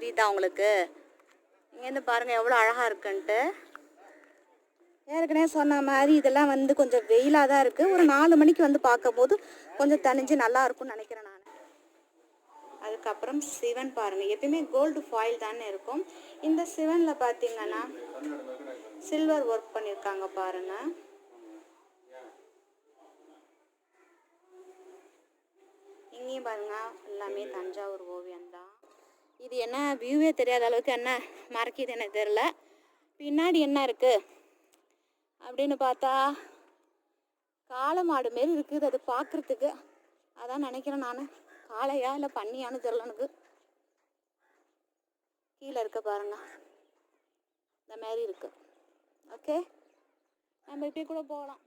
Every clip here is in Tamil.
தெரியுதா உங்களுக்கு? இங்கேருந்து பாருங்கள் எவ்வளோ அழகாக இருக்குன்ட்டு. ஏற்கனவே சொன்ன மாதிரி இதெல்லாம் வந்து கொஞ்சம் வெயிலாக தான் இருக்குது. ஒரு 4 மணிக்கு வந்து பார்க்கும்போது கொஞ்சம் தனிஞ்சு நல்லா இருக்கும்னு நினைக்கிறேன் நான். அதுக்கப்புறம் சிவன் பாருங்கள், எப்பயுமே கோல்டு ஃபாயில் தானே இருக்கும். இந்த சிவனில் பார்த்தீங்கன்னா சில்வர் ஒர்க் பண்ணியிருக்காங்க பாருங்கள். இங்கேயும் பாருங்கள் எல்லாமே தஞ்சாவூர் ஓவியம் தான். இது என்ன வியூவே தெரியாத அளவுக்கு என்ன மறைக்கிது எனக்கு தெரில. பின்னாடி என்ன இருக்குது அப்படின்னு பார்த்தா காளை மாடு மாரி இருக்குது அது பார்க்குறதுக்கு. அதான் நினைக்கிறேன் நான், காளையா இல்லை பண்ணியான்னு தெரியல எனக்கு. கீழே இருக்க பாருங்க இந்த மாதிரி இருக்கு. ஓகே, நம்ம இப்படி கூட போகலாம்.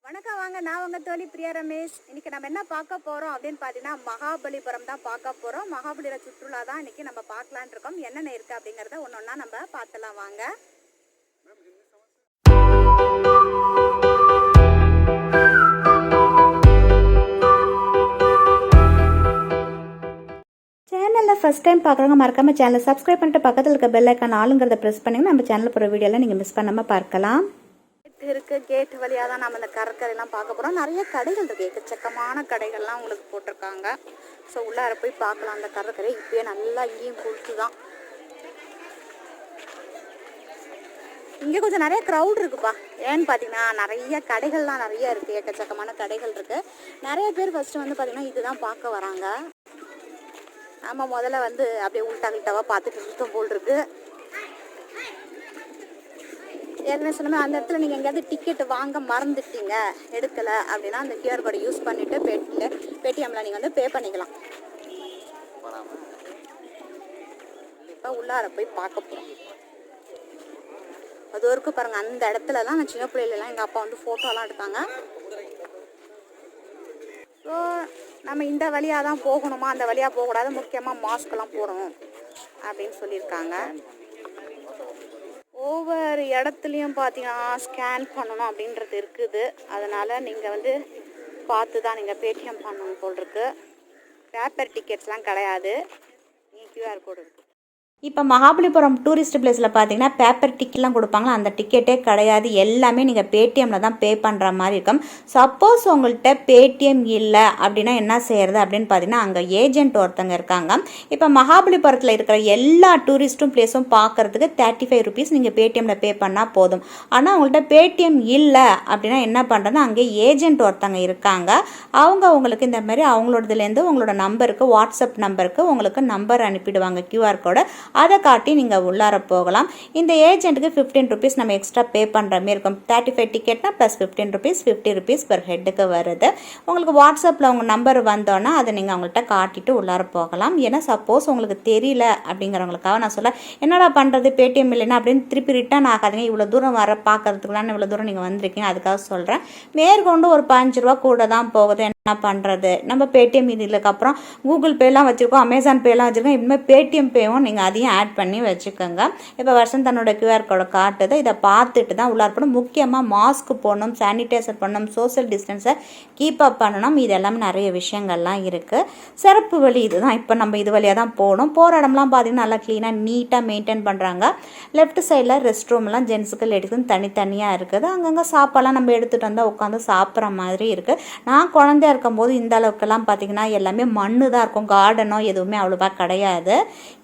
வணக்கம், வாங்க. நான் உங்கள் தோழி பிரியா ரமேஷ். இன்றைக்கி நம்ம என்ன பார்க்க போகிறோம் அப்படின்னு பார்த்தீங்கன்னா மகாபலிபுரம் தான் பார்க்க போகிறோம். மகாபலிபுர சுற்றுலா தான் இன்றைக்கி நம்ம பார்க்கலான் இருக்கோம். என்னென்ன இருக்குது அப்படிங்கிறத ஒன்று ஒன்றா நம்ம பார்த்துலாம் வாங்க. சேனலில் ஃபஸ்ட் டைம் பார்க்குறவங்க மறக்காமல் சேனலை சப்ஸ்கிரைப் பண்ணிட்டு பக்கத்தில் இருக்க பெல் ஐக்கான் ஆளுங்கிறத ப்ரெஸ் பண்ணிங்கன்னா நம்ம சேனலில் போகிற வீடியோலாம் நீங்கள் மிஸ் பண்ணாமல் பார்க்கலாம். இருக்குது கேட் வழியாக தான் நம்ம இந்த கடற்கரையெல்லாம் பார்க்க போகிறோம். நிறைய கடைகள் இருக்குது, எக்கச்சக்கமான கடைகள்லாம் உங்களுக்கு போட்டிருக்காங்க. ஸோ உள்ளார போய் பார்க்கலாம் அந்த கடற்கரை. இப்போயே நல்லா இங்கேயும் குளிச்சு தான். இங்கே கொஞ்சம் நிறைய க்ரௌட் இருக்குப்பா. ஏன்னு பார்த்தீங்கன்னா நிறைய கடைகள்லாம் நிறைய இருக்குது, எக்கச்சக்கமான கடைகள் இருக்குது. நிறைய பேர் ஃபஸ்ட்டு வந்து பார்த்திங்கன்னா இதுதான் பார்க்க வராங்க. நம்ம முதல்ல வந்து அப்படியே உள்டா கிட்டாவாக பார்த்துட்டு சுத்தம் போல் இருக்குது. ஏற்கனவே சொன்னமே அந்த இடத்துல நீங்கள் எங்கேயாவது டிக்கெட் வாங்க மறந்துட்டீங்க, எடுக்கலை அப்படின்னா அந்த கியூஆர் கோடை யூஸ் பண்ணிவிட்டு பேடிஎம்மில் நீங்கள் வந்து பே பண்ணிக்கலாம். இப்போ உள்ளார போய் பார்க்க போகிறோம். அது வரைக்கும் பாருங்கள், அந்த இடத்துல தான் நான் சின்ன பிள்ளைலாம் எங்கள் அப்பா வந்து ஃபோட்டோலாம் எடுத்தாங்க. ஸோ நம்ம இந்த வழியாக தான் போகணுமா, அந்த வழியாக போகக்கூடாது, முக்கியமாக மாஸ்க்கெல்லாம் போடணும் அப்படின்னு சொல்லியிருக்காங்க. ஒவ்வொரு இடத்துலையும் பார்த்தீங்கன்னா ஸ்கேன் பண்ணணும் அப்படின்றது இருக்குது. அதனால் நீங்கள் வந்து பார்த்து தான் நீங்கள் பேடிஎம் பண்ணணும் போல் இருக்குது. பேப்பர் டிக்கெட்ஸ்லாம் கிடையாது, கியூஆர் கோடு இருக்குது. இப்போ மகாபலிபுரம் டூரிஸ்ட் பிளேஸில் பார்த்தீங்கன்னா பேப்பர் டிக்கெட்லாம் கொடுப்பாங்களா, அந்த டிக்கெட்டே கிடையாது. எல்லாமே நீங்கள் பேடிஎம்மில் தான் பே பண்ணுற மாதிரி இருக்கும். சப்போஸ் உங்கள்கிட்ட பேடிஎம் இல்லை அப்படின்னா என்ன செய்கிறது அப்படின்னு பார்த்தீங்கன்னா அங்கே ஏஜென்ட் ஒருத்தங்க இருக்காங்க. இப்போ மகாபலிபுரத்தில் இருக்கிற எல்லா டூரிஸ்ட்டும் பிளேஸும் பார்க்குறதுக்கு 35 ருபீஸ் நீங்கள் பேடிஎம்மில் பே பண்ணால் போதும். ஆனால் உங்கள்கிட்ட பேடிஎம் இல்லை அப்படின்னா என்ன பண்ணுறதுன்னா அங்கே ஏஜென்ட் ஒருத்தங்க இருக்காங்க. அவங்க உங்களுக்கு இந்த மாதிரி அவங்களோடதுலேருந்து உங்களோட நம்பருக்கு, வாட்ஸ்அப் நம்பருக்கு உங்களுக்கு நம்பர் அனுப்பிடுவாங்க, கியூஆர் கோடை. அதை காட்டி நீங்கள் உள்ளார போகலாம். இந்த ஏஜென்ட்டுக்கு 15 ருபீஸ் நம்ம எக்ஸ்ட்ரா பே பண்ணுற மாதிரி இருக்கும். 35 டிக்கெட்னா ப்ளஸ் 15 ருபீஸ், 50 ருபீஸ் பெர் ஹெட்டுக்கு வருது. உங்களுக்கு வாட்ஸ்அப்பில் உங்கள் நம்பர் வந்தோன்னா அதை நீங்கள் அவங்கள்ட்ட காட்டிட்டு உள்ளார போகலாம். ஏன்னா சப்போஸ் உங்களுக்கு தெரியல அப்படிங்கிறவங்களுக்காக நான் சொல்ல, என்னடா பண்ணுறது பேடிஎம் இல்லைன்னா அப்படின்னு திருப்பி ரிட்டர்ன் ஆகாதுங்க. இவ்வளோ தூரம் வர பார்க்கறதுக்குலாம் இவ்வளோ தூரம் நீங்கள் வந்திருக்கீங்க, அதுக்காக சொல்கிறேன். மேற்கொண்டு ஒரு 5 ரூபா கூட தான் போகுது. என்ன பண்ணுறது, நம்ம பேடிஎம் இதுக்கப்புறம் கூகுள் பேலாம் வச்சுருக்கோம், அமேசான் பேலாம் வச்சுருக்கோம். இனிமேல் பேடிஎம் பேவும் நீங்கள் அதையும் ஆட் பண்ணி வச்சுக்கோங்க. இப்போ வருஷம் தன்னோட கியூஆர் கோடை காட்டுது, இதை பார்த்துட்டு தான் உள்ளார போகணும். முக்கியமாக மாஸ்க் போடணும், சானிடைசர் பண்ணணும், சோஷியல் டிஸ்டன்ஸை கீப் அப் பண்ணணும். இது எல்லாமே நிறைய விஷயங்கள்லாம் இருக்குது. சிறப்பு வழி இதுதான். இப்போ நம்ம இது வழியாக தான் போகணும். போகிற இடம்லாம் பார்த்தீங்கன்னா நல்லா க்ளீனாக நீட்டாக மெயின்டைன் பண்ணுறாங்க. லெஃப்ட் சைடில் ரெஸ்ட் ரூம்லாம் ஜென்ஸுக்கு லேடிஸுக்கு தனித்தனியாக இருக்குது. அங்கங்கே சாப்பாடெல்லாம் நம்ம எடுத்துகிட்டு வந்தால் உட்காந்து சாப்பிட்ற மாதிரி இருக்குது. நான் குழந்தையா இருக்கும்போது இந்த அளவுக்குலாம் பார்த்திங்கன்னா எல்லாமே மண்ணு தான் இருக்கும், கார்டனோ எதுவுமே அவ்வளோவா கிடையாது.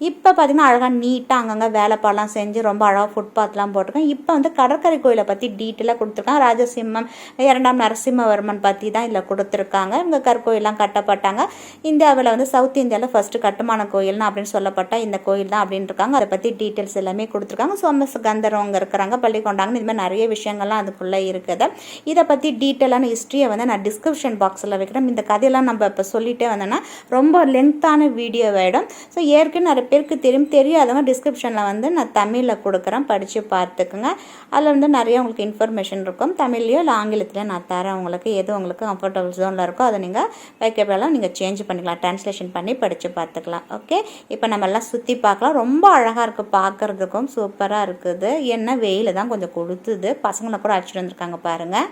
இப்போ பார்த்திங்கன்னா அழகாக நீட்டாக அங்கங்கே வேலைப்பாடெல்லாம் செஞ்சு ரொம்ப அழகாக ஃபுட்பாத்லாம் போட்டிருக்கேன். இப்போ வந்து கடற்கரை கோயிலை பற்றி டீட்டெயிலாக கொடுத்துருக்காங்க. ராஜசிம்மம் 2ஆம் நரசிம்மவர்மன் பற்றி தான் இதில் கொடுத்துருக்காங்க. இங்கே கற்கோயிலாம் கட்டப்பட்டாங்க. இந்தியாவில் வந்து சவுத் இந்தியாவில் ஃபஸ்ட்டு கட்டுமான கோயில்னு அப்படின்னு சொல்லப்பட்ட இந்த கோயில் தான் அப்படின்னு இருக்காங்க. அதை பற்றி டீட்டெயில்ஸ் எல்லாமே கொடுத்துருக்காங்க. சோமஸ்கந்தரவங்க இருக்கிறாங்க, பள்ளி கொண்டாங்கன்னு இதுமாதிரி நிறைய விஷயங்கள்லாம் அதுக்குள்ளே இருக்குது. இதை பற்றி டீட்டெயிலான ஹிஸ்ட்ரியை வந்து நான் டிஸ்கிரிப்ஷன் பாக்ஸில் வைக்கிறேன். இந்த கதையெல்லாம் நம்ம இப்போ சொல்லிகிட்டே வந்தோன்னா ரொம்ப லென்த்தான வீடியோ ஆகிடும். ஸோ ஏற்கனவே நிறைய பேருக்கு தெரியாதவங்க டிஸ்கிரிப்ஷனில் வந்து நான் தமிழில் கொடுக்குறேன், படித்து பார்த்துக்குங்க. அதில் வந்து நிறைய உங்களுக்கு இன்ஃபர்மேஷன் இருக்கும். தமிழ்லையோ இல்லை ஆங்கிலத்திலையோ நான் தரேன். உங்களுக்கு எது உங்களுக்கு கம்ஃபர்டபுள் ஜோனில் இருக்கோ அதை நீங்கள் வைக்கப்பெல்லாம் நீங்கள் சேஞ்ச் பண்ணிக்கலாம், ட்ரான்ஸ்லேஷன் பண்ணி படித்து பார்த்துக்கலாம். ஓகே, இப்போ நம்ம எல்லாம் சுற்றி பார்க்கலாம். ரொம்ப அழகாக இருக்குது, பார்க்குறதுக்கும் சூப்பராக இருக்குது. என்ன வெயில் தான் கொஞ்சம் கொடுத்துது. பசங்களை கூட அழைச்சிட்டு வந்திருக்காங்க பாருங்கள்.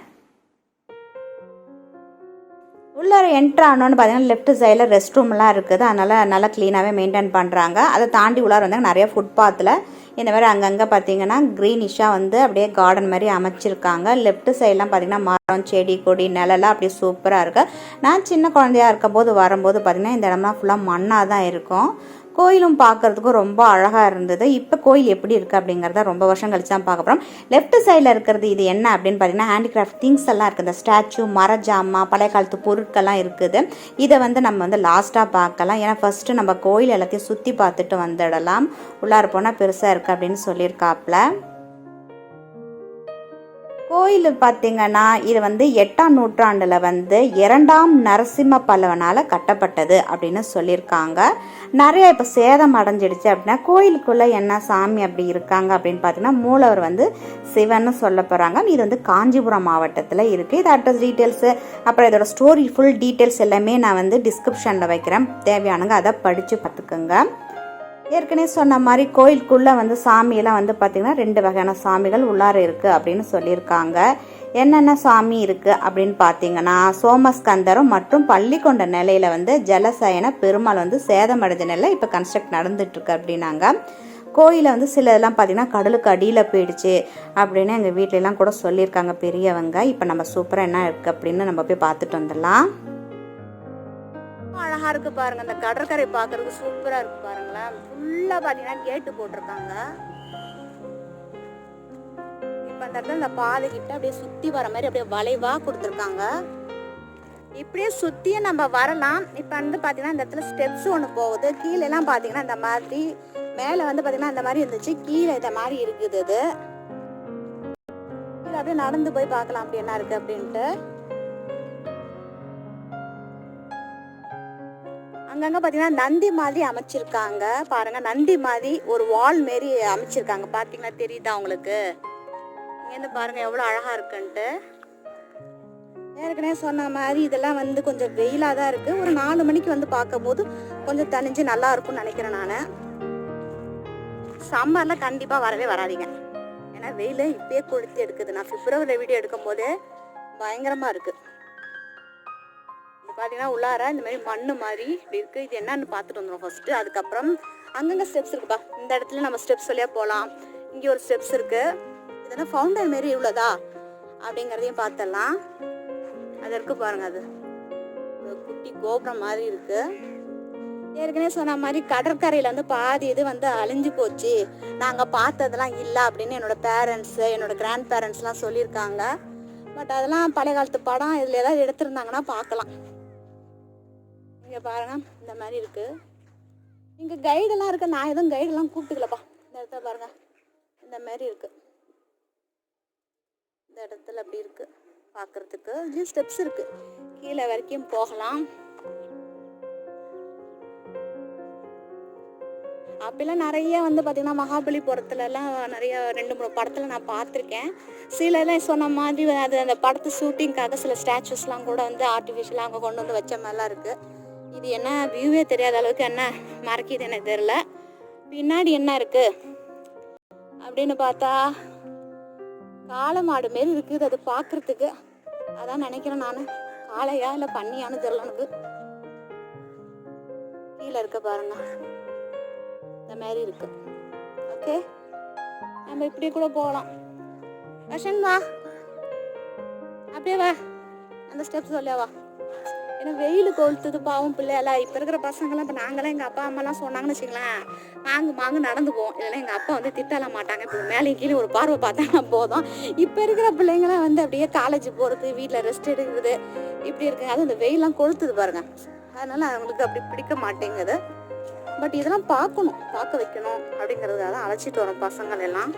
உள்ளார என்ட்ரு ஆனோன்னு பார்த்தீங்கன்னா லெஃப்ட் சைடில் ரெஸ்ட் ரூம்லாம் இருக்குது. அதனால் நல்லா க்ளீனாகவே மெயின்டைன் பண்ணுறாங்க. அதை தாண்டி உள்ளார வந்தாங்க நிறைய ஃபுட்பாத்தில் இந்த மாதிரி அங்கங்கே பார்த்தீங்கன்னா க்ரீனிஷாக வந்து அப்படியே கார்டன் மாதிரி அமைச்சிருக்காங்க. லெஃப்ட் சைட்லாம் பார்த்தீங்கன்னா மரம், செடி, கொடி, நிழலாம் அப்படியே சூப்பராக இருக்குது. நான் சின்ன குழந்தையாக இருக்கும்போது வரும்போது பார்த்திங்கன்னா இந்த இடம்லாம் ஃபுல்லாக மண்ணாக தான் இருக்கும். கோயிலும் பார்க்குறதுக்கும் ரொம்ப அழகாக இருந்தது. இப்போ கோயில் எப்படி இருக்குது அப்படிங்கிறத ரொம்ப வருஷம் கழிச்சு தான் பார்க்க போகிறோம். லெஃப்ட் சைடில் இருக்கிறது இது என்ன அப்படின்னு பார்த்தீங்கன்னா ஹேண்டிகிராஃப்ட் திங்ஸ் எல்லாம் இருக்குது. இந்த ஸ்டாச்சு, மர ஜாமா, பழைய காலத்து பொருட்கள்லாம் இருக்குது. இதை வந்து நம்ம வந்து லாஸ்ட்டாக பார்க்கலாம். ஏன்னா ஃபஸ்ட்டு நம்ம கோயில் எல்லாத்தையும் சுற்றி பார்த்துட்டு வந்துடலாம். உள்ளார போனால் பெருசாக இருக்குது அப்படின்னு சொல்லியிருக்காப்புல. கோயில் பார்த்திங்கன்னா இது வந்து 8ஆம் நூற்றாண்டில் வந்து 2ஆம் நரசிம்ம பல்லவனால் கட்டப்பட்டது அப்படின்னு சொல்லியிருக்காங்க. நிறைய இப்போ சேதம் அடைஞ்சிடுச்சு. அப்படின்னா கோயிலுக்குள்ளே என்ன சாமி அப்படி இருக்காங்க அப்படின்னு பார்த்தீங்கன்னா மூலவர் வந்து சிவன்னு சொல்ல போகிறாங்க. இது வந்து காஞ்சிபுரம் மாவட்டத்தில் இருக்குது. இது அட்ரஸ் டீட்டெயில்ஸு அப்புறம் இதோட ஸ்டோரி ஃபுல் டீட்டெயில்ஸ் எல்லாமே நான் வந்து டிஸ்கிரிப்ஷனில் வைக்கிறேன். தேவையானங்க அதை படித்து பார்த்துக்குங்க. ஏற்கனவே சொன்ன மாதிரி கோயிலுக்குள்ளே வந்து சாமியெல்லாம் வந்து பார்த்திங்கன்னா 2 வகையான சாமிகள் உள்ளார இருக்குது அப்படின்னு சொல்லியிருக்காங்க. என்னென்ன சாமி இருக்குது அப்படின்னு பார்த்தீங்கன்னா சோமஸ்கந்தரும் மற்றும் பள்ளி கொண்ட நிலையில் வந்து ஜலசயன பெருமாள் வந்து சேதமடைஞ்ச நிலையில் இப்போ கன்ஸ்ட்ரக்ட் நடந்துட்டுருக்கு அப்படின்னாங்க. கோயிலை வந்து சில இதெல்லாம் பார்த்திங்கன்னா கடலுக்கு அடியில் போயிடுச்சு அப்படின்னு எங்கள் வீட்டிலலாம் கூட சொல்லியிருக்காங்க பெரியவங்க. இப்போ நம்ம சூப்பராக என்ன இருக்குது அப்படின்னு நம்ம போய் பார்த்துட்டு வந்துடலாம். அழகா இருக்கு பாருங்க. இந்த கடற்கரை பார்க்கறதுக்கு சூப்பரா இருக்கு பாருங்களேன். ஃபுல்லா பாத்தீங்கன்னா கேட்டு போட்டிருக்காங்க. இப்ப அந்த இடத்துல இந்த பாதை கிட்ட அப்படியே சுத்தி வர மாதிரி அப்படியே வளைவா கொடுத்துருக்காங்க. இப்படியே சுத்தியே நம்ம வரலாம். இப்ப வந்து பாத்தீங்கன்னா இந்த இடத்துல ஸ்டெப்ஸ் ஒண்ணு போகுது. கீழே எல்லாம் பாத்தீங்கன்னா இந்த மாதிரி, மேல வந்து பாத்தீங்கன்னா இந்த மாதிரி இருந்துச்சு, கீழே இந்த மாதிரி இருக்குது. இது அப்படியே நடந்து போய் பார்க்கலாம் அப்படி என்ன இருக்கு அப்படின்ட்டு. அங்கங்க பாத்தீங்கன்னா நந்தி மாதிரி அமைச்சிருக்காங்க பாருங்க. நந்தி மாதிரி ஒரு வால் மாரி அமைச்சிருக்காங்க. பாத்தீங்கன்னா தெரியுதா உங்களுக்கு? இங்கேருந்து பாருங்க எவ்வளவு அழகா இருக்குன்ட்டு. ஏற்கனவே சொன்ன மாதிரி இதெல்லாம் வந்து கொஞ்சம் வெயிலா தான் இருக்கு. ஒரு 4 மணிக்கு வந்து பார்க்கும் போது கொஞ்சம் தணிஞ்சு நல்லா இருக்கும்னு நினைக்கிறேன் நானு. சம்மர்ல கண்டிப்பா வரவே வராதீங்க. ஏன்னா வெயில இப்பயே கொளுத்தி எடுக்குது. நான் பிப்ரவரி வீடியோ எடுக்கும் போதே பயங்கரமா இருக்கு. பார்த்தீங்கன்னா உள்ளார இந்த மாதிரி மண்ணு மாதிரி இப்படி இருக்குது. இது என்னன்னு பார்த்துட்டு வந்துடும் ஃபஸ்ட்டு. அதுக்கப்புறம் அங்கங்கே ஸ்டெப்ஸ் இருக்குப்பா. இந்த இடத்துல நம்ம ஸ்டெப்ஸ் வழியாக போகலாம். இங்கே ஒரு ஸ்டெப்ஸ் இருக்குது. இதெல்லாம் ஃபவுண்டன் மாரி இவ்வளோதா அப்படிங்கிறதையும் பார்த்துடலாம். அது இருக்குது பாருங்கள். அது குட்டி கோபுரம் மாதிரி இருக்குது. ஏற்கனவே சொன்ன மாதிரி கடற்கரையில் வந்து பாதி இது வந்து அழிஞ்சு போச்சு, நாங்கள் பார்த்ததெல்லாம் இல்லை அப்படின்னு என்னோட பேரண்ட்ஸு, என்னோட கிராண்ட் பேரண்ட்ஸ்லாம் சொல்லியிருக்காங்க. பட் அதெல்லாம் பழைய காலத்து படம் இதில் ஏதாவது எடுத்திருந்தாங்கன்னா பார்க்கலாம். இங்கே பாருங்க இந்த மாதிரி இருக்கு. இங்கே கைடெல்லாம் இருக்கு. நான் எதுவும் கைடெல்லாம் கூப்பிட்டுக்கலப்பா. இந்த இடத்துல பாருங்க இந்த மாதிரி இருக்கு. இந்த இடத்துல அப்படி இருக்கு பார்க்கறதுக்கு. இதுலேயும் ஸ்டெப்ஸ் இருக்கு, கீழே வரைக்கும் போகலாம். அப்பெல்லாம் நிறைய வந்து பார்த்தீங்கன்னா மகாபலிபுரத்துலலாம் நிறைய 2-3 படத்தில் நான் பார்த்துருக்கேன். சிலலாம் சொன்ன மாதிரி அது அந்த படத்து ஷூட்டிங்காக சில ஸ்டாச்சுஸ்லாம் கூட வந்து ஆர்டிஃபிஷியலாக அங்கே கொண்டு வந்து வச்ச மாதிரிலாம் இருக்குது. இது என்ன வியூவே தெரியாத அளவுக்கு என்ன மறைக்கிது எனக்கு தெரியல. பின்னாடி என்ன இருக்குது அப்படின்னு பார்த்தா காளை மாடு மாரி இருக்குது அது பார்க்குறதுக்கு. அதான் நினைக்கிறேன் நான். காளையா இல்லை பண்ணியான்னு தெரியல எனக்கு. கீழே இருக்க பாருங்க இந்த மாதிரி இருக்கு. ஓகே, நம்ம இப்படி கூட போகலாம். ரஷன் வா, அப்படியே வா, அந்த ஸ்டெப்ஸ் சொல்லியா வா. ஏன்னா வெயில் கொளுத்துது பாவம் பிள்ளையெல்லாம். இப்போ இருக்கிற பசங்களாம் இப்போ நாங்களாம் எங்கள் அப்பா அம்மாலாம் சொன்னாங்கன்னு வச்சுக்கலாம் மாங்கு நடந்து போவோம். இல்லைன்னா எங்கள் அப்பா வந்து திட்டலாம் மாட்டாங்க. இப்போ மேலே கீழே ஒரு பார்வை பார்த்தா போதும். இப்போ இருக்கிற பிள்ளைங்களாம் வந்து அப்படியே காலேஜ் போகிறது, வீட்டில் ரெஸ்ட் எடுக்குது, இப்படி இருக்குங்க. அதுவும் இந்த வெயிலாம் கொளுத்துது பாருங்க. அதனால அவங்களுக்கு அப்படி பிடிக்க மாட்டேங்குது. பட் இதெல்லாம் பார்க்கணும், பார்க்க வைக்கணும் அப்படிங்கிறதுக்காக தான் அழைச்சிட்டு வரோம் பசங்கள் எல்லாம்.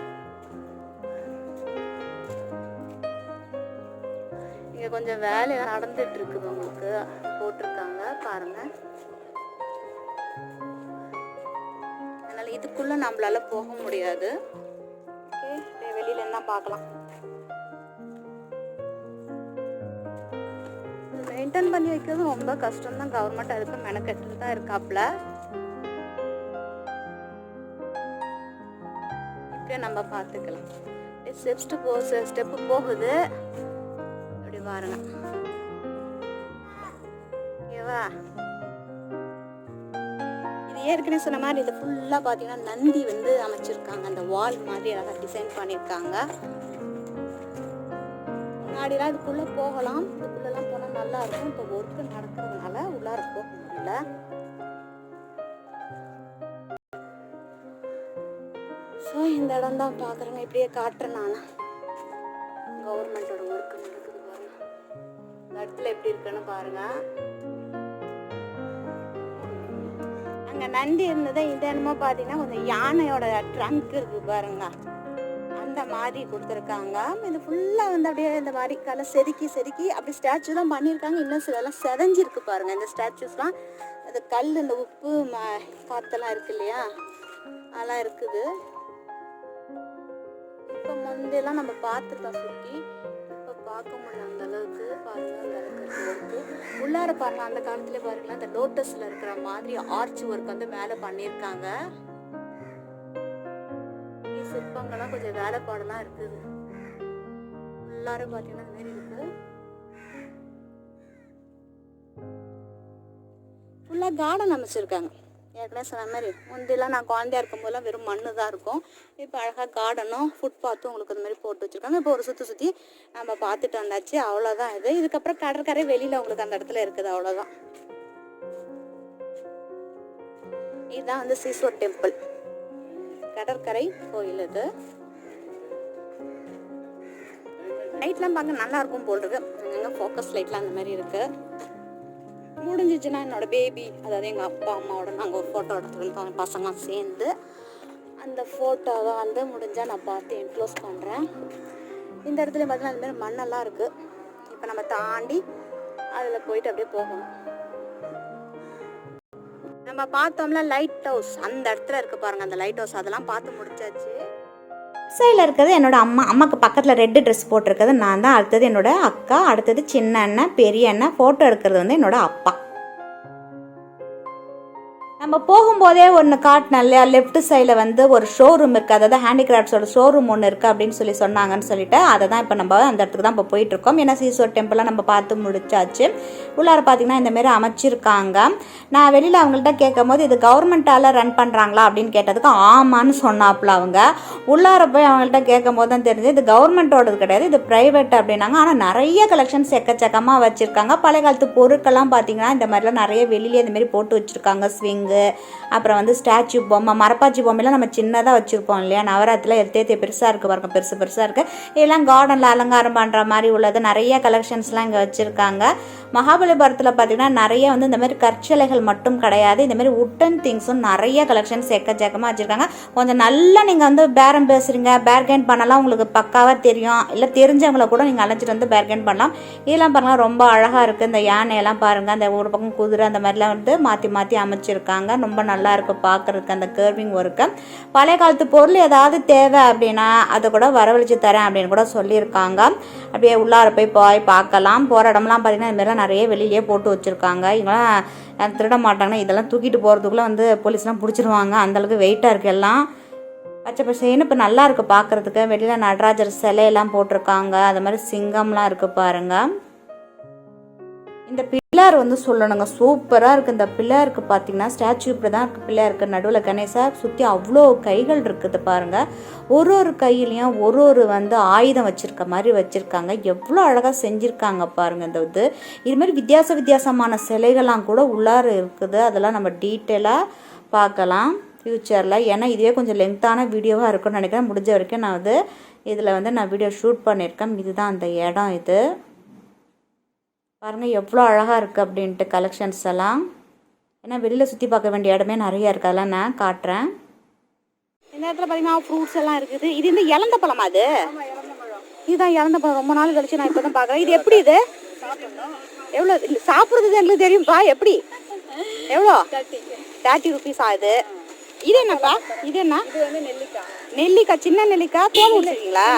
இங்கே கொஞ்சம் வேலையெல்லாம் நடந்துட்டு இருக்குது. உங்களுக்கு போட்டிருக்காங்க பாருங்க. அதனால இதுக்குள்ள நம்மளால போக முடியாது. ஓகே, வெளியில என்ன பார்க்கலாம். மெயின்டைன் பண்ணி வைக்கிறது ரொம்ப கஷ்டம் தான். கவர்மெண்ட் அதுக்கு மெனக்கெட்டு தான் இருக்காப்ல. இப்படியே நம்ம பார்த்துக்கலாம். ஸ்டெப்பு போகுது. அப்படி பாருங்க. இது ஏற்கனவே சொன்ன மாதிரி இது ஃபுல்லாக பார்த்தீங்கன்னா நந்தி வந்து அமைச்சிருக்காங்க. அந்த வால் மாதிரி அழகாக டிசைன் பண்ணியிருக்காங்க. முன்னாடிலாம் இதுக்குள்ளே போகலாம், இதுக்குள்ளெல்லாம் போனால் நல்லா இருக்கும். இப்போ ஒர்க்கு நடக்கிறதுனால உள்ளார போக முடியல. ஸோ இந்த இடம் தான் பார்க்குறேங்க. இப்படியே காட்டுறேன் நான். கவர்மெண்டோட ஒர்க்கு நடக்குது பாருங்க. இந்த இடத்துல எப்படி இருக்குன்னு பாருங்க. அங்கே நந்தி இருந்ததை இது என்னமோ பார்த்தீங்கன்னா கொஞ்சம் யானையோட ட்ரங்க் இருக்கு பாருங்க, அந்த மாதிரி கொடுத்துருக்காங்க. இது ஃபுல்லாக வந்து அப்படியே இந்த மாதிரி கலை செதுக்கி செதுக்கி அப்படி ஸ்டாச்சு தான் பண்ணியிருக்காங்க. இன்னும் சிலலாம் செதஞ்சிருக்கு பாருங்க. இந்த ஸ்டாச்சுஸ்லாம் அது கல், இந்த உப்பு காத்தெல்லாம் இருக்கு இல்லையா, அதெல்லாம் இருக்குது. இப்போ முந்தையெல்லாம் நம்ம பார்த்துருக்கோம் சுற்றி, இப்போ பார்க்க முடியல அந்த அளவுக்கு. பாருங்க அந்த அளவுக்கு ஒர்க்கு உள்ளார பாருங்க. அந்த காலத்துல பாருங்களா அந்த லோட்டஸ்ல இருக்கிற மாதிரி ஆர்ச் ஒர்க் வந்து மேலே பண்ணியிருக்காங்க. சிற்பங்கள்லாம் கொஞ்சம் வேலைப்பாடெல்லாம் இருக்குது. உள்ளார பார்த்தீங்கன்னா இந்த மாதிரி இருக்கு. ஃபுல்லாக கார்டன் அமைச்சிருக்காங்க. ஏற்கனவே சொன்ன மாதிரி முந்திலாம் நான் குழந்தையா இருக்கும் போதெல்லாம் வெறும் மண்ணு தான் இருக்கும். இப்போ அழகாக கார்டனும் ஃபுட்பாத்தும் உங்களுக்கு இந்த மாதிரி போட்டு வச்சுருக்காங்க. இப்போ ஒரு சுற்றி நம்ம பார்த்துட்டு வந்தாச்சு, அவ்வளோதான். இதுக்கப்புறம் கடற்கரை வெளியில் உங்களுக்கு அந்த இடத்துல இருக்குது, அவ்வளோதான். இதுதான் வந்து சீசோர் டெம்பிள், கடற்கரை கோயில். இது லைட்லாம் பார்க்க நல்லா இருக்கும் போல் இருக்கு. அங்கங்கே ஃபோக்கஸ் லைட்லாம் அந்த மாதிரி இருக்கு. முடிஞ்சிச்சுன்னா என்னோட பேபி, அதாவது எங்கள் அப்பா அம்மாவோட நாங்கள் ஒரு ஃபோட்டோ எடுத்துருக்கோம் பசங்களாம் சேர்ந்து. அந்த ஃபோட்டோவை வந்து முடிஞ்சால் நான் பார்த்து என்க்ளோஸ் பண்ணுறேன். இந்த இடத்துல பார்த்தீங்கன்னா அதுமாதிரி மண்ணெல்லாம் இருக்குது. இப்போ நம்ம தாண்டி அதில் போயிட்டு அப்படியே போகணும். நம்ம பார்த்தோம்ல லைட் ஹவுஸ், அந்த இடத்துல இருக்குது பாருங்கள் அந்த லைட் ஹவுஸ். அதெல்லாம் பார்த்து முடிச்சாச்சு. சைடில் இருக்கிறது என்னோட அம்மாவுக்கு பக்கத்தில் ரெட்டு ட்ரெஸ் போட்டிருக்கிறது நான் தான். அடுத்தது என்னோட அக்கா, அடுத்தது சின்ன அண்ணன், பெரிய அண்ணன். ஃபோட்டோ எடுக்கிறது வந்து என்னோட அப்பா. நம்ம போகும்போதே ஒன்று காட்டினேன் இல்லையா, லெஃப்ட் சைடில் வந்து ஒரு ஷோரூம் இருக்குது, அதாவது ஹேண்டிகிராஃப்ட்ஸோட ஷோரூம் ஒன்று இருக்குது அப்படின்னு சொன்னாங்கன்னு சொல்லிட்டு அதை தான் இப்போ நம்ம அந்த இடத்துக்கு தான் இப்போ போயிட்டுருக்கோம். ஏன்னா சீசோர் டெம்பிளாக நம்ம பார்த்து முடிச்சாச்சு. உள்ளார பார்த்திங்கன்னா இந்தமாரி அமைச்சிருக்காங்க. நான் வெளியில் அவங்கள்ட்ட கேட்கும் போது இது கவர்மெண்ட்டால் ரன் பண்ணுறாங்களா அப்படின்னு கேட்டதுக்கு ஆமான்னு சொன்னாப்புல அவங்க. உள்ளார போய் அவங்கள்ட்ட கேட்கும் போது தான் தெரிஞ்சு இது கவர்மெண்ட்டோடது கிடையாது, இது ப்ரைவேட் அப்படின்னாங்க. ஆனால் நிறைய கலெக்ஷன்ஸ் எக்கச்சக்கமாக வச்சுருக்காங்க. பழைய காலத்து பொருட்கள்லாம் பார்த்திங்கன்னா இந்த மாதிரிலாம் நிறைய வெளியிலே இந்தமாரி போட்டு வச்சுருக்காங்க. ஸ்விங்கு, அப்புறம் வந்து ஸ்டாச்சு பொம்மை, மரப்பாச்சி பொம்மைலாம் நம்ம சின்னதாக வச்சுருப்போம் இல்லையா, நவராத்திரியில் எடுத்தே பெருசாக இருக்குது பாருங்க, பெருசாக இருக்குது. இதெல்லாம் கார்டனில் அலங்காரம் பண்ணுற மாதிரி உள்ளது. நிறைய கலெக்ஷன்ஸ்லாம் இங்கே வச்சுருக்காங்க. மகாபலிபுரத்தில் பார்த்திங்கன்னா நிறைய வந்து இந்த மாதிரி கற்சிலைகள் மட்டும் கிடையாது, இந்தமாரி உட்டன் திங்ஸும் நிறைய கலெக்ஷன்ஸ் எக்கச்சக்கமாக வச்சுருக்காங்க. கொஞ்சம் நல்லா நீங்கள் வந்து பேரம் பேசுகிறீங்க, பேர்கெயின் பண்ணலாம், உங்களுக்கு பக்காவாக தெரியும், இல்லை தெரிஞ்சவங்கள கூட நீங்கள் அழைச்சிட்டு வந்து பேர்கெயின் பண்ணலாம். இதெல்லாம் பாருங்கள் ரொம்ப அழகாக இருக்குது. இந்த யானையெல்லாம் பாருங்கள், அந்த ஒரு பக்கம் குதிரை அந்த மாதிரிலாம் வந்து மாற்றி அமைச்சிருக்காங்க. ரொம்ப நல்லா இருக்குது பார்க்குறதுக்கு அந்த கர்விங் ஒர்க்கு. பழைய காலத்து பொருள் ஏதாவது தேவை அப்படின்னா அதை கூட வரவழைச்சு தரேன் அப்படின்னு கூட சொல்லியிருக்காங்க. அப்படியே உள்ளார போய் பார்க்கலாம். போகிற இடம்லாம் பார்த்திங்கன்னா இதுமாதிரிலாம் நிறைய வெளியிலேயே போட்டு வச்சுருக்காங்க. இவங்களாம் திருட மாட்டாங்கன்னா இதெல்லாம் தூக்கிட்டு போகிறதுக்குள்ளே வந்து போலீஸ்லாம் பிடிச்சிருவாங்க, அந்தளவுக்கு வெயிட்டாக இருக்குது. எல்லாம் பச்சை பசேன்னு இப்போ நல்லா இருக்குது பார்க்குறதுக்கு. வெளியில் நடராஜர் சிலையெல்லாம் போட்டிருக்காங்க, அது மாதிரி சிங்கம்லாம் இருக்குது பாருங்கள். இந்த பிள்ளையார் வந்து சொல்லணுங்க, சூப்பராக இருக்குது. இந்த பிள்ளையாருக்கு பார்த்தீங்கன்னா ஸ்டாச்சு இப்படி தான் இருக்குது. பிள்ளையாருக்கு நடுவில் கணேசா சுற்றி அவ்வளோ கைகள் இருக்குது பாருங்கள். ஒரு கையிலையும் ஒரு வந்து ஆயுதம் வச்சுருக்க மாதிரி வச்சுருக்காங்க. எவ்வளோ அழகாக செஞ்சுருக்காங்க பாருங்கள். இந்த இதுமாதிரி வித்தியாசமான சிலைகள்லாம் கூட உள்ளார இருக்குது. அதெல்லாம் நம்ம டீட்டெயிலாக பார்க்கலாம் ஃப்யூச்சரில். ஏன்னா இதுவே கொஞ்சம் லென்த்தான வீடியோவாக இருக்குன்னு நினைக்கிறேன். முடிஞ்ச வரைக்கும் நான் இதில் வந்து நான் வீடியோ ஷூட் பண்ணியிருக்கேன். இதுதான் அந்த இடம். இது பாருங்கள் எவ்வளோ அழகாக இருக்குது அப்படின்ட்டு கலெக்ஷன்ஸ் எல்லாம். ஏன்னா வெளியில் சுற்றி பார்க்க வேண்டிய இடமே நிறையா இருக்குது, அதெல்லாம் நான் காட்டுறேன். இந்த இடத்துல பார்த்தீங்கன்னா ஃப்ரூட்ஸ் எல்லாம் இருக்குது. இது இந்த இலந்த பழமா? அது இதுதான் இலந்த பழம். ரொம்ப நாள் கழிச்சு நான் இப்போ தான் பார்க்குறேன். இது எப்படி? இது எவ்வளோ சாப்பிட்றது எங்களுக்கு தெரியும்ப்பா. எப்படி எவ்வளோ? 30 rupees ஆகுது. இது என்னப்பா? இது என்ன? நெல்லிக்காய், சின்ன நெல்லிக்காய். தோல் வச்சுருக்கீங்களா?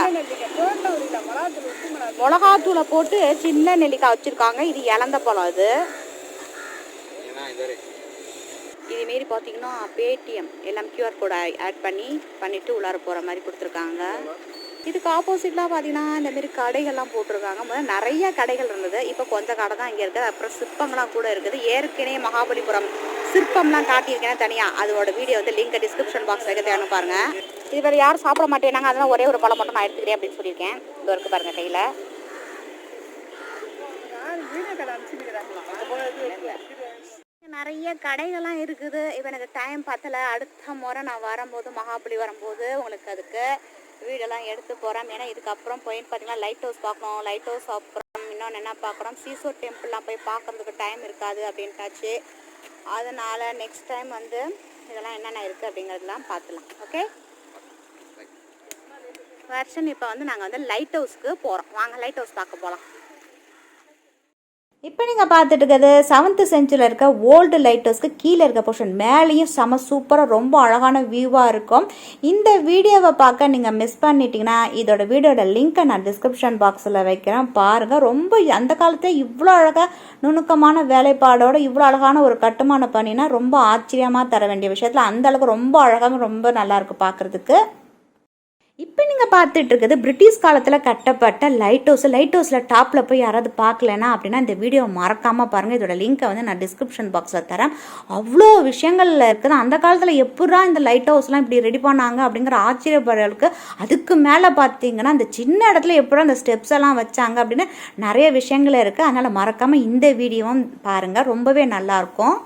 மிளகாத்தூளை போட்டு சின்ன நெல்லிக்காய் வச்சுருக்காங்க. இது இலந்த பழம். இதுமாரி பார்த்தீங்கன்னா பேடிஎம் எல்லாம் QR கோடை ஆட் பண்ணிவிட்டு உள்ளார போகிற மாதிரி கொடுத்துருக்காங்க. இதுக்கு ஆப்போசிட்லாம் பார்த்தீங்கன்னா இந்தமாரி கடைகள்லாம் போட்டிருக்காங்க. முதல்ல நிறைய கடைகள் இருந்தது, இப்போ கொஞ்சம் கடை தான் இங்கே இருக்குது. அப்புறம் சிற்பங்கள்லாம் கூட இருக்குது. ஏற்கனவே மகாபலிபுரம் சிற்பம்லாம் காட்டியிருக்கேன் தனியாக, அதோட வீடியோ வந்து லிங்க் டிஸ்கிரிப்ஷன் பாக்ஸ் வைக்க தேவை பாருங்கள். இது வேறு யாரும் சாப்பிட மாட்டேனாங்க, அதெல்லாம் ஒரே ஒரு பழம் மட்டும் நான் எடுத்துக்கிறேன் அப்படின்னு சொல்லியிருக்கேன். இது வரைக்கும் பாருங்கள் கையில் நிறைய கடைகள்லாம் இருக்குது. இப்போ எனக்கு டைம் பத்தலை, அடுத்த முறை நான் வரும்போது மகாபலி வரும்போது உங்களுக்கு அதுக்கு வீடெல்லாம் எடுத்து போகிறேன். ஏன்னா இதுக்கப்புறம் போயின்னு பார்த்தீங்கன்னா லைட் ஹவுஸ் பார்க்கணும். லைட் ஹவுஸ் அப்புறம் இன்னொன்று என்ன பார்க்குறோம், சீசோர் டெம்பிள்லாம் போய் பார்க்குறதுக்கு டைம் இருக்காது அப்படின்ட்டாச்சு. அதனால் நெக்ஸ்ட் டைம் வந்து இதெல்லாம் என்னென்ன இருக்குது அப்படிங்கிறதுலாம் பார்த்துலாம். ஓகே வருஷன் இப்போ வந்து நாங்கள் வந்து லைட் ஹவுஸ்க்கு போகிறோம். வாங்க லைட் ஹவுஸ் பார்க்க போகலாம். இப்போ நீங்கள் பார்த்துட்டு இருக்கிறது 7th செஞ்சுரியில் இருக்க ஓல்டு லைட் ஹவுஸ்க்கு கீழே இருக்க போர்ஷன். மேலேயும் செம சூப்பராக ரொம்ப அழகான வியூவாக இருக்கும். இந்த வீடியோவை பார்க்க நீங்கள் மிஸ் பண்ணிட்டீங்கன்னா இதோட வீடியோட லிங்க்கை நான் டிஸ்கிரிப்ஷன் பாக்ஸில் வைக்கிறேன், பாருங்கள். ரொம்ப அந்த காலத்தே இவ்வளோ அழகாக நுணுக்கமான வேலைப்பாடோடு இவ்வளோ அழகான ஒரு கட்டுமான பணினா ரொம்ப ஆச்சரியமாக தர வேண்டிய விஷயத்தில் அந்தளவுக்கு ரொம்ப அழகாக ரொம்ப நல்லாயிருக்கு பார்க்குறதுக்கு. இப்போ நீங்கள் பார்த்துட்டு இருக்குது பிரிட்டிஷ் காலத்தில் கட்டப்பட்ட லைட் ஹவுஸ். லைட் ஹவுஸில் டாப்பில் போய் யாராவது பார்க்கலனா அப்படின்னா இந்த வீடியோவை மறக்காமல் பாருங்கள். இதோட லிங்க்கை வந்து நான் டிஸ்கிரிப்ஷன் பாக்ஸில் தரேன். அவ்வளோ விஷயங்கள் இருக்குது. அந்த காலத்தில் எப்படா இந்த லைட் ஹவுஸ்லாம் இப்படி ரெடி பண்ணாங்க அப்படிங்கிற ஆச்சரியப்படுறதுக்கு. அதுக்கு மேலே பார்த்தீங்கன்னா இந்த சின்ன இடத்துல எப்படா அந்த ஸ்டெப்ஸ் எல்லாம் வச்சாங்க அப்படின்னு நிறைய விஷயங்கள் இருக்குது. அதனால் மறக்காமல் இந்த வீடியோவும் பாருங்கள், ரொம்பவே நல்லாயிருக்கும்.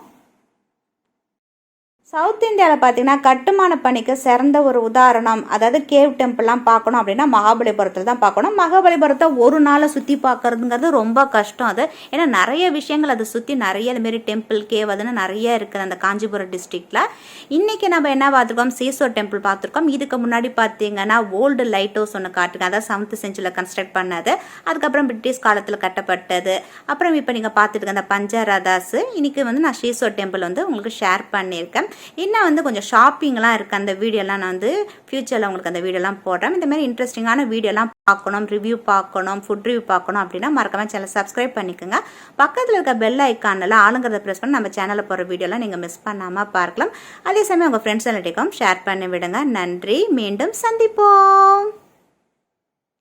சவுத் இந்தியாவில் பார்த்தீங்கன்னா கட்டுமான பணிக்கு சிறந்த ஒரு உதாரணம், அதாவது கேவ் டெம்பிள்லாம் பார்க்கணும் அப்படின்னா மகாபலிபுரத்தில் தான் பார்க்கணும். மகாபலிபுரத்தை ஒரு நாளை சுற்றி பார்க்கறதுங்கிறது ரொம்ப கஷ்டம். அது ஏன்னா நிறைய விஷயங்கள் அதை சுற்றி நிறைய இதுமாரி டெம்பிள் கேவ் அதுன்னு நிறைய இருக்குது அந்த காஞ்சிபுரம் டிஸ்ட்ரிக்டில். இன்றைக்கி நம்ம என்ன பார்த்துருக்கோம், சீசோர் டெம்பிள் பார்த்துருக்கோம். இதுக்கு முன்னாடி பார்த்தீங்கன்னா ஓல்டு லைட் ஹவுஸ் ஒன்று காட்டுங்க, அதாவது 7th செஞ்சுரியில் கன்ஸ்ட்ரக்ட் பண்ணது, அதுக்கப்புறம் பிரிட்டிஷ் காலத்தில் கட்டப்பட்டது. அப்புறம் இப்போ நீங்கள் பார்த்துட்டு இருக்க அந்த பஞ்சரதாஸ். இன்றைக்கி வந்து நான் சீசோர் டெம்பிள் வந்து உங்களுக்கு ஷேர் பண்ணியிருக்கேன். இன்னும் வந்து கொஞ்சம் ஷாப்பிங்லாம் இருக்குது. அந்த வீடியோலாம் நான் வந்து ஃப்யூச்சரில் உங்களுக்கு அந்த வீடியோலாம் போடுறேன். இந்த மாதிரி இன்ட்ரெஸ்டிங்கான வீடியோலாம் பார்க்கணும், ரிவ்யூ பார்க்கணும், ஃபுட் ரிவ்யூ பார்க்கணும் அப்படின்னா மறக்காமல் சேனல் சப்ஸ்கிரைப் பண்ணிக்கோங்க. பக்கத்தில் இருக்க பெல் ஐக்கானில் ஆளுங்கிறத ப்ரெஸ் பண்ணி நம்ம சேனலில் போகிற வீடியோலாம் நீங்கள் மிஸ் பண்ணாமல் பார்க்கலாம். அதே சமயம் உங்கள் ஃப்ரெண்ட்ஸ் எல்லாத்தையும் ஷேர் பண்ணி விடுங்க. நன்றி, மீண்டும் சந்திப்போம்.